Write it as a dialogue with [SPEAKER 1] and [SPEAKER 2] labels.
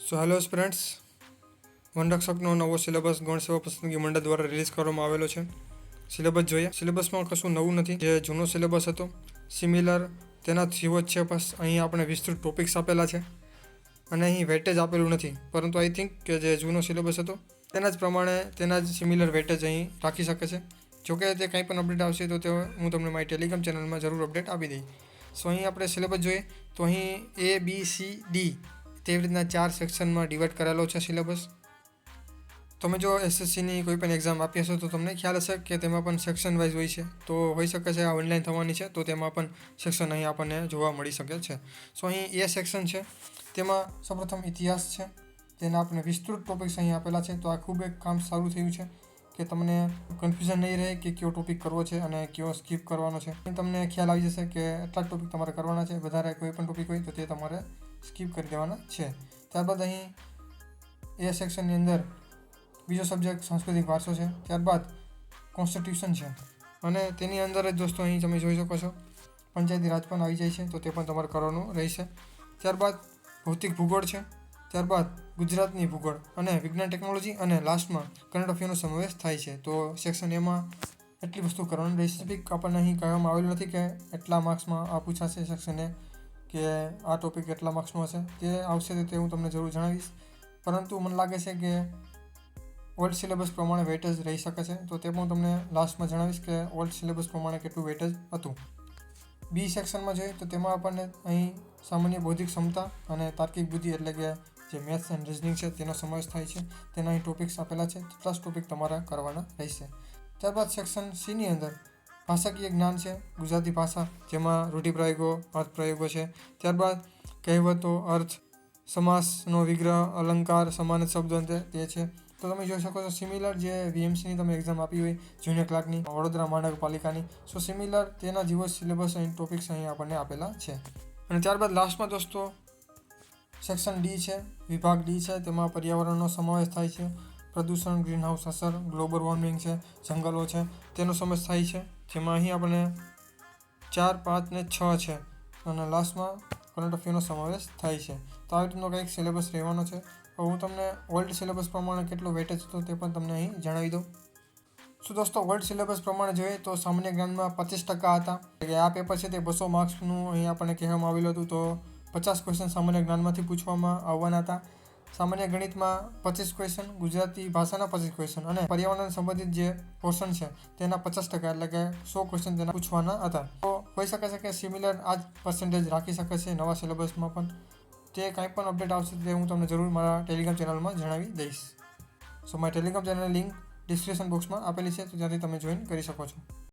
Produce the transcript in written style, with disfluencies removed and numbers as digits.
[SPEAKER 1] So hello friends, વનરક્ષકનો નવો syllabus ગૌણ સેવા પસંદગી મંડળ દ્વારા રિલીઝ કરવામાં આવેલો છે. સિલેબસ જોઈએ. સિલેબસમાં કશું નવું નથી. જે જૂનો સિલેબસ હતો સિમિલર તેનાથી જ છે. બસ અહીં આપણે વિસ્તૃત ટોપિક્સ આપેલા છે અને અહીં વેટેજ આપેલું નથી, પરંતુ આઈ થિંક કે જે જૂનો સિલેબસ હતો તેના જ પ્રમાણે તેના જ સિમિલર વેટેજ અહીં રાખી શકે છે. જોકે તે કંઈ પણ અપડેટ આવશે તો તે હું તમને મારી ટેલિગ્રામ ચેનલમાં જરૂર અપડેટ આપી દઈશ. સો અહીં આપણે સિલેબસ જોઈએ તો અહીં ABCD તેવી રીતના 4 સેક્શનમાં ડિવાઈડ કરેલો છે સિલેબસ. તમે જો SSCની કોઈ પણ એક્ઝામ આપી હશો તો તમને ખ્યાલ હશે કે તેમાં પણ સેક્શન વાઇઝ હોય છે. તો હોઈ શકે છે આ ઓનલાઈન થવાની છે તો તેમાં પણ સેક્શન અહીં આપણને જોવા મળી શકે છે. સો અહીં A સેક્શન છે, તેમાં સૌપ્રથમ ઇતિહાસ છે. તેના આપણે વિસ્તૃત ટોપિક્સ અહીં આપેલા છે. તો આ ખૂબ એક કામ સારું થયું છે કે તમને કન્ફ્યુઝન નહીં રહે કે કયો ટોપિક કરવો છે અને કયો સ્કીપ કરવાનો છે. તમને ખ્યાલ આવી જશે કે એટલા જ ટોપિક તમારે કરવાના છે. વધારે કોઈ પણ ટોપિક હોય તો તે તમારે સ્કીપ કરી દેવાના છે. ત્યારબાદ અહીં A સેક્શનની અંદર બીજો સબ્જેક્ટ સાંસ્કૃતિક વારસો છે. ત્યારબાદ કોન્સ્ટિટ્યુશન છે અને તેની અંદર જ દોસ્તો અહીં તમે જોઈ શકો છો પંચાયતી રાજ પણ આવી જાય છે, તો તે પણ તમારે કરવાનું રહેશે. ત્યારબાદ ભૌતિક ભૂગોળ છે. ત્યારબાદ ગુજરાતની ભૂગોળ અને વિજ્ઞાન ટેકનોલોજી અને લાસ્ટમાં કરંટ અફેરનો સમાવેશ થાય છે. તો સેક્શન એમાં એટલી વસ્તુ કરવાની રહેશે. સ્પેસિફિક આપણને અહીં કહેવામાં આવેલું નથી કે એટલા માર્ક્સમાં આ પૂછાશે સેક્શન એ, કે આ ટોપિક એટલા માર્ક્સનો હશે. તે આવશે તો તે હું તમને જરૂર જણાવીશ, પરંતુ મને લાગે છે કે ઓલ્ડ સિલેબસ પ્રમાણે વેટેજ રહી શકે છે. તો તે પણ તમને લાસ્ટમાં જણાવીશ કે ઓલ્ડ સિલેબસ પ્રમાણે કેટલું વેટેજ હતું. B સેક્શનમાં જોઈએ તો તેમાં આપણને અહીં સામાન્ય બૌદ્ધિક ક્ષમતા અને તાર્કિક બુદ્ધિ એટલે કે જે મેથ્સ એન્ડ રિઝનિંગ છે તેનો સમાવેશ થાય છે. તેના અહીં ટોપિક્સ આપેલા છે. તેટલા જ ટોપિક તમારા કરવાના રહેશે. ત્યારબાદ સેક્શન Cની અંદર ભાષાકીય જ્ઞાન છે, ગુજરાતી ભાષા, જેમાં રૂઢિપ્રયોગો, અર્થપ્રયોગો છે. ત્યારબાદ કહેવતો, અર્થ, સમાસનો વિગ્રહ, અલંકાર, સમાન શબ્દોંતે તે છે. તો તમે જોઈ શકો છો સિમિલર જે VMCની તમે એક્ઝામ આપી હોય જુનિયર ક્લાર્કની, વડોદરા મહાનગરપાલિકાની, સો સિમિલર તેના જેવો સિલેબસ અહીં ટોપિક્સ અહીં આપણને આપેલા છે. અને ત્યારબાદ લાસ્ટમાં દોસ્તો સેક્શન D છે, વિભાગ D છે. તેમાં પર્યાવરણનો સમાવેશ થાય છે. પ્રદૂષણ, ગ્રીનહાઉસ અસર, ગ્લોબલ વોર્મિંગ છે, જંગલો છે, તેનો સમાવેશ થાય છે. જેમાં અહીં આપણે 4, 5 ને 6 છે અને લાસ્ટમાં કરંટ અફેરનો સમાવેશ થાય છે. તો આવી રીતનો કંઈક સિલેબસ રહેવાનો છે. હું તમને ઓલ્ડ સિલેબસ પ્રમાણે કેટલો વેટેજ હતો તે પણ તમને અહીં જણાવી દઉં. શું દોસ્તો, ઓલ્ડ સિલેબસ પ્રમાણે જોઈએ તો સામાન્ય જ્ઞાનમાં 25% હતા. એટલે આ પેપર છે તે 200 માર્ક્સનું અહીં આપણને કહેવામાં આવેલું હતું. તો 50 ક્વેશ્ચન સામાન્ય જ્ઞાનમાંથી પૂછવામાં આવવાના હતા. સામાન્ય ગણિતમાં 25 ક્વેશ્ચન, ગુજરાતી ભાષાના 25 ક્વેશ્ચન અને પર્યાવરણ સંબંધિત જે પોર્શન છે તેના 50% એટલે કે 100 ક્વેશ્ચન તેના પૂછવાના હતા. તો હોઈ શકે છે કે સિમિલર આ જ પર્સન્ટેજ રાખી શકે છે નવા સિલેબસમાં પણ. તે કાંઈ પણ અપડેટ આવશે તે હું તમને જરૂર મારા ટેલિગ્રામ ચેનલમાં જણાવી દઈશ. સો મારી ટેલિગ્રામ ચેનલની લિંક ડિસ્ક્રિપ્શન બોક્સમાં આપેલી છે, તો ત્યાંથી તમે જોઈન કરી શકો છો.